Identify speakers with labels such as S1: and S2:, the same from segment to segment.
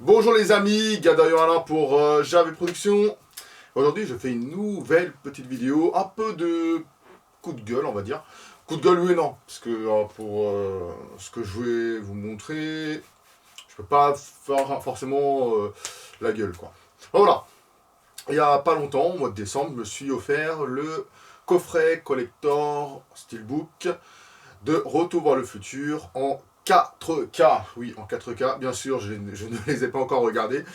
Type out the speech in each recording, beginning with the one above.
S1: Bonjour les amis, Gadayon là pour JV Productions. Aujourd'hui je fais une nouvelle petite vidéo, un peu de coup de gueule on va dire. Coup de gueule oui et non, parce que pour ce que je vais vous montrer, je peux pas faire forcément la gueule quoi. Voilà, il y a pas longtemps, au mois de décembre, je me suis offert le coffret collector Steelbook de Retour vers le futur en 4K. Oui, en 4K, bien sûr, je ne les ai pas encore regardés.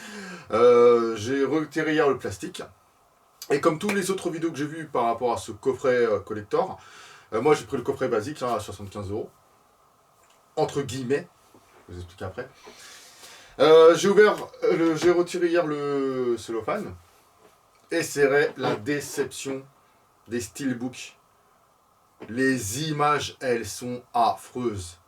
S1: J'ai retiré hier le plastique. Et comme tous les autres vidéos que j'ai vues par rapport à ce coffret collector, moi j'ai pris le coffret basique là, à 75 €. Entre guillemets, je vous explique après. J'ai retiré hier le cellophane. Et c'est la déception des steelbooks. Les images, elles sont affreuses.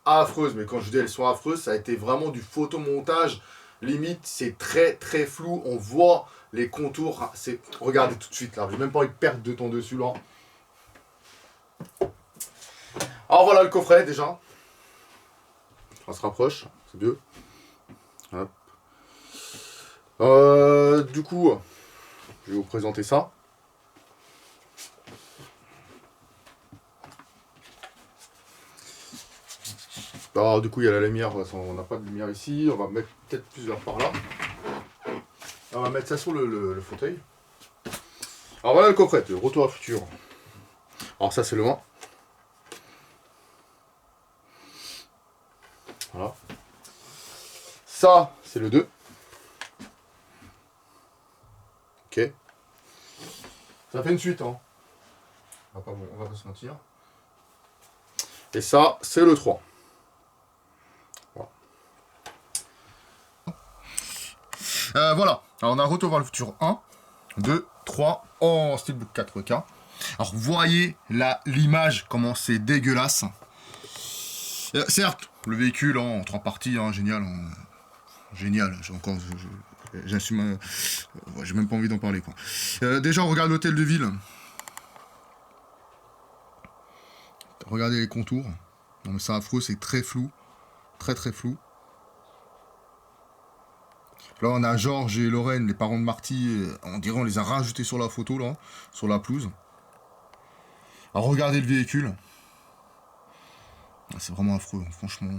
S1: Affreuses, mais quand je dis elles sont affreuses, ça a été vraiment du photomontage. Limite, c'est très très flou. On voit les contours. Regardez tout de suite là. J'ai même pas envie de perdre de temps dessus là. Alors voilà le coffret déjà. On se rapproche, c'est mieux. Hop. Du coup, je vais vous présenter ça. Alors, du coup, il y a la lumière. On n'a pas de lumière ici. On va mettre peut-être plusieurs par là. On va mettre ça sur le fauteuil. Alors voilà le coffret, le Retour à futur. Alors ça c'est le 1. Voilà. Ça c'est le 2. Ok. Ça fait une suite, hein. On va pas se mentir. Et ça c'est le 3. Voilà. Voilà. Alors on a Retour vers le futur 1, 2, 3 en Steelbook 4K. Alors vous voyez là l'image, comment c'est dégueulasse. Certes, le véhicule en 3 parties, hein, génial. Génial, j'assume. J'ai même pas envie d'en parler quoi. Déjà on regarde l'hôtel de ville. Regardez les contours. Non mais c'est affreux, c'est très flou. Très très flou. Là on a Georges et Lorraine, les parents de Marty. On dirait on les a rajoutés sur la photo là, sur la pelouse. Alors regardez le véhicule. C'est vraiment affreux, franchement.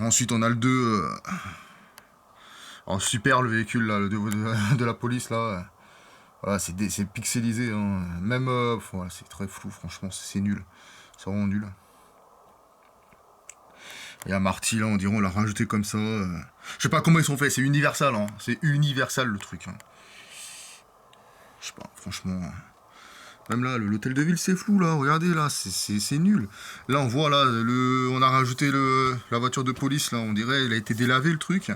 S1: Ensuite on a le 2. Super le véhicule là, le 2 de la police là. Voilà, c'est pixelisé. Hein. Même, voilà, c'est très flou, franchement, c'est nul. C'est vraiment nul. Et à Marty, là, on dirait on l'a rajouté comme ça. Je sais pas comment ils sont faits, c'est Universal. Hein. C'est Universal le truc. Hein. Je sais pas, franchement. Même là, l'hôtel de ville, c'est flou, là. Regardez, là, c'est nul. Là, on voit, là, on a rajouté la voiture de police, là. On dirait, il a été délavé, le truc.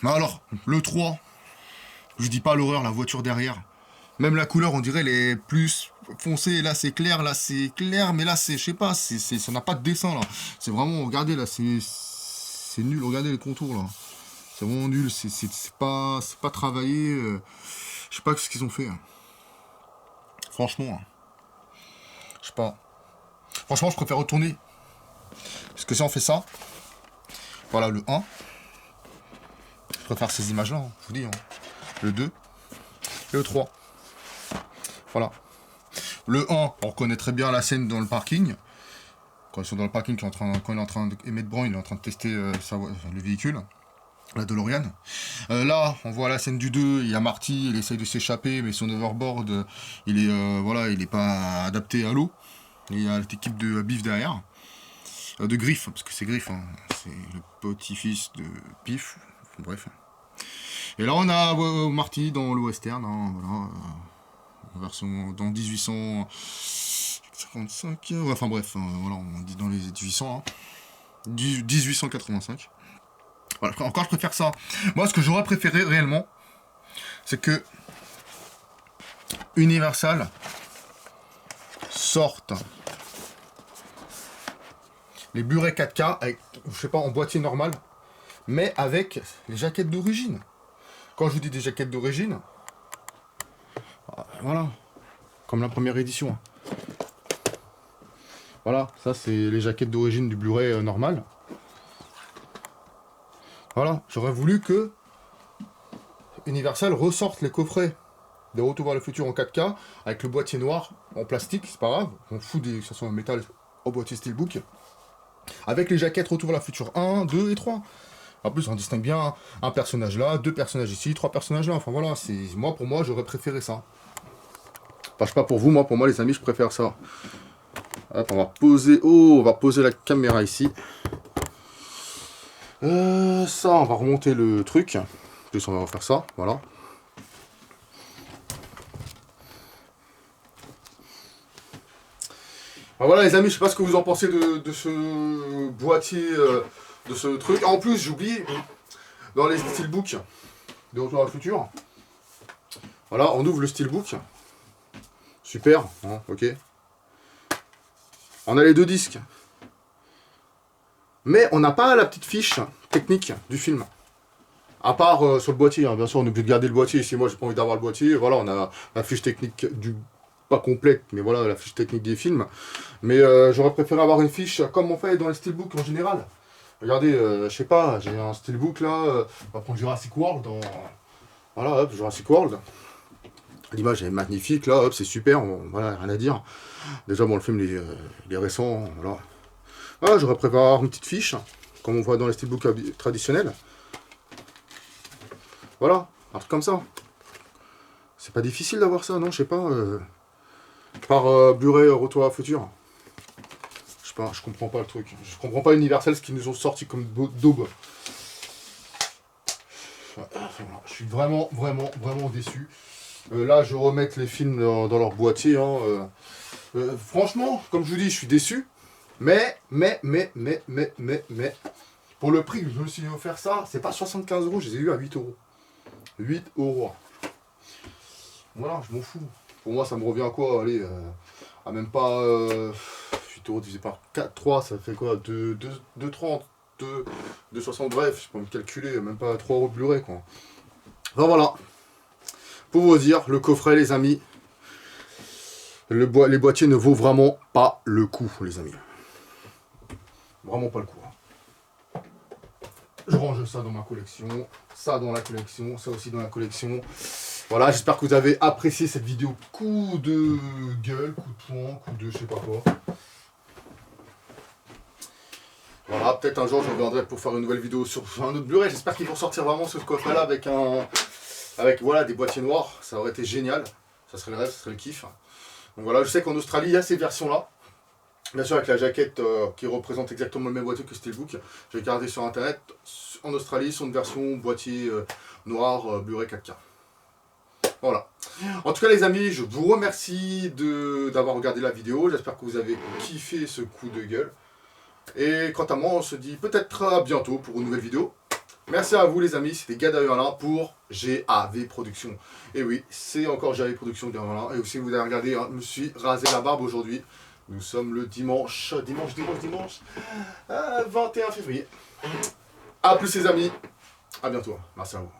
S1: Mais alors, le 3, je dis pas l'horreur, la voiture derrière. Même la couleur, on dirait, elle est plus foncée. Là, c'est clair, mais là, c'est, je sais pas, ça n'a pas de dessin, là. C'est vraiment, regardez, là, c'est nul. Regardez les contours, là. C'est vraiment nul. C'est pas travaillé. Je sais pas ce qu'ils ont fait. Hein. Franchement, hein. Je sais pas. Franchement, je préfère retourner. Parce que si on fait ça, voilà le 1. Je préfère ces images-là, hein, je vous dis. Hein. Le 2 et le 3. Voilà. Le 1, on reconnaît très bien la scène dans le parking. Quand ils sont dans le parking, quand il est en train d'Emmett Brown, il est en train de tester le véhicule, la DeLorean. Là, on voit la scène du 2, il y a Marty, il essaye de s'échapper, mais son overboard, il est pas adapté à l'eau. Il y a l'équipe de Biff derrière. De Griff, parce que c'est Griff, hein. C'est le petit-fils de Biff. Bref. Et là, on a Marty dans le western, hein, voilà. Version dans 1855. Ouais, enfin bref, voilà, on dit dans les 1800. Hein. 1885. Voilà, encore je préfère ça. Moi, ce que j'aurais préféré réellement, c'est que Universal sorte les Blu-ray 4K avec, je sais pas, en boîtier normal, mais avec les jaquettes d'origine. Quand je vous dis des jaquettes d'origine, voilà, comme la première édition. Voilà, ça c'est les jaquettes d'origine du Blu-ray normal. Voilà, j'aurais voulu que Universal ressorte les coffrets de Retour vers le futur en 4K, avec le boîtier noir en plastique, c'est pas grave, on fout des que ce soit en métal au boîtier Steelbook, avec les jaquettes Retour vers le futur 1, 2 et 3. En plus, on distingue bien un personnage là, 2 personnages ici, 3 personnages là, enfin voilà, pour moi, j'aurais préféré ça. Enfin, je sais pas pour vous, moi, pour moi, les amis, je préfère ça. Hop, on va poser la caméra ici. Ça, on va remonter le truc. En plus, on va faire ça, voilà. Ben voilà les amis, je sais pas ce que vous en pensez de ce boîtier, de ce truc. En plus, j'oublie, dans les steelbooks de Retour à le futur, voilà, on ouvre le steelbook. Super, hein, ok. On a les 2 disques. Mais on n'a pas la petite fiche technique du film. À part sur le boîtier, hein. Bien sûr, on est obligé de garder le boîtier. Si moi j'ai pas envie d'avoir le boîtier, voilà, on a la fiche technique du... Pas complète, mais voilà, la fiche technique des films. Mais j'aurais préféré avoir une fiche comme on fait dans les steelbooks en général. Regardez, je sais pas, j'ai un steelbook là, on va prendre Jurassic World. Voilà, hop, Jurassic World. L'image est magnifique là, hop, c'est super, voilà, rien à dire. Déjà, bon, le film il est récent, voilà. Ah, j'aurais préféré avoir une petite fiche, comme on voit dans les steelbooks traditionnels. Voilà, un truc comme ça. C'est pas difficile d'avoir ça, non, je sais pas. Par Blu-ray Retour à la futur. Je sais pas, je comprends pas le truc. Je comprends pas Universal ce qu'ils nous ont sorti comme daube. Je suis vraiment déçu. Là, je remets les films dans leur boîtier. Hein. Franchement, comme je vous dis, je suis déçu. Mais, pour le prix que je me suis offert ça, c'est pas 75 €, je les ai eu à 8 €. 8 €. Voilà, je m'en fous. Pour moi, ça me revient à quoi? Allez, à même pas 8 € divisé par 4, 3, ça fait quoi? 2,30, 2,60, bref, je peux me calculer, même pas 3 € de Blu-ray, quoi. Enfin, voilà. Pour vous dire, le coffret, les amis, les boîtiers ne vaut vraiment pas le coup, les amis. Vraiment pas le coup. Hein. Je range ça dans ma collection, ça dans la collection, ça aussi dans la collection. Voilà, j'espère que vous avez apprécié cette vidéo. Coup de gueule, coup de poing, coup de je sais pas quoi. Voilà, peut-être un jour je reviendrai pour faire une nouvelle vidéo sur un autre Blu-ray. J'espère qu'ils vont sortir vraiment ce coffret-là avec voilà, des boîtiers noirs. Ça aurait été génial. Ça serait le rêve, ça serait le kiff. Donc voilà, je sais qu'en Australie, il y a ces versions-là. Bien sûr, avec la jaquette qui représente exactement le même boîtier que Steelbook. J'ai regardé sur internet. En Australie, sont une version boîtier noir Blu-ray 4K. Voilà. En tout cas, les amis, je vous remercie d'avoir regardé la vidéo. J'espère que vous avez kiffé ce coup de gueule. Et quant à moi, on se dit peut-être à bientôt pour une nouvelle vidéo. Merci à vous, les amis. C'était Gad Alain pour GAV Productions. Et oui, c'est encore GAV Productions derrière là. Et aussi, vous avez regardé, hein, je me suis rasé la barbe aujourd'hui. Nous sommes le dimanche 21 février. A plus, les amis. À bientôt. Merci à vous.